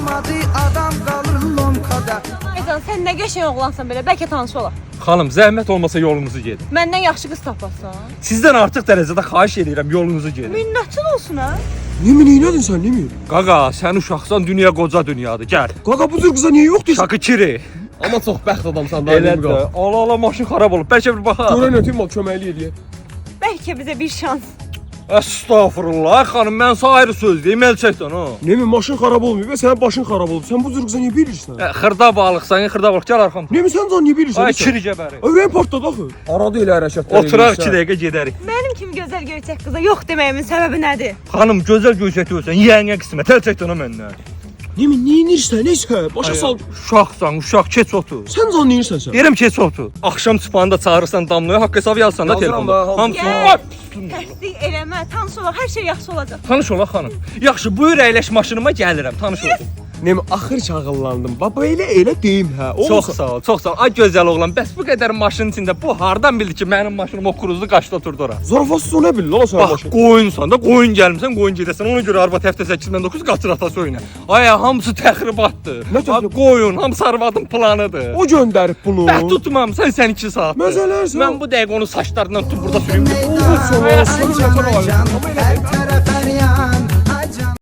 olmadı adam qalır lomkada. Aycan, sən nə qəşəng oğlansan belə, bəlkə tanış olaq. Xanım, zəhmət olmasa yolunuzu gedin. Məndən yaxşı qız tapasan. Sizdən artıq dərəcədə xahiş edirəm, yolunuzu gedin. Minnətçil olsun ha. Nemi neylədin sən Nemi? Qaqa, sən uşaqsan, dünya qoca dünyadır. Gəl. Qaqa bu cür qıza niyə yox deyirsən? Şakı kiri. Amma çox bəxt adamsan da Elə Nemi də. qaqa. Ala maşın xarab olub. Bəlkə bir baxaq. Görən ötüm ol köməkli eləyək. Bəlkə bizə bir şans. Estağfurullah xanım, mən sənə ayrı söz deyim, elçəkdən ha. Nemi maşın xarab olmuyor və sənin başın xarab olub. Sən bu cür qıza niyə bilirsən? Xırda balıqsan, xırda balıq, gəl arxamda. Nemi sən can niyə bilirsən? Ay kiri gəbəri. Ürəyim partladı axı. Arada elə hərəkətlər Oturaq 2 dəqiqə gedərik. Mənim kimi gözəl göyçək qıza yox deməyimin səbəbi nədir? Xanım, gözəl göysəti ölsən, yiyəngə qismət, elçəkdən o məndən. Nemi neyinirsən? Neysə, başa sal. Uşaqsan, uşaq, keç otur. Sən can neyinirsən sən? Deyirəm keç otur. Axşam çıxanda çağırırsan damlaya, haqq hesabı yazsan da Yazıram telefonda. da, Hamısını. Gəl. Ay, Təsdiq eləmə, tanış olaq, hər şey yaxşı olacaq. tanış olaq xanım. Yaxşı, buyur əyləş maşınıma, gəlirəm, tanış oldum. Nemi axır çağıllandım. Baba elə deyim hə. Çox sağ ol, çox sağ ol. Ay gözəl oğlan, bəs bu qədər maşının içində bu hardan bildi ki, mənim maşınım o kruzlu qaçda oturdu ora? Zarafasız o nə bilir lan o sənin Bax, başın? qoyunsan da, qoyun gəlmisən, qoyun gedəsən. Ona görə arvad həftə 8-dən 9 qaçır atası oyuna. Ay, hamısı təxribatdır. Nə təxribat? Qoyun, hamısı arvadın planıdır. O göndərib bunu. Bə tutmamısan sən 2 saat. Məzələrsən. Mən bu dəqiqə onun saçlarından tutub burada sürüyüm. Meydan, Sonra Azərbaycan, hər tərəf əryan.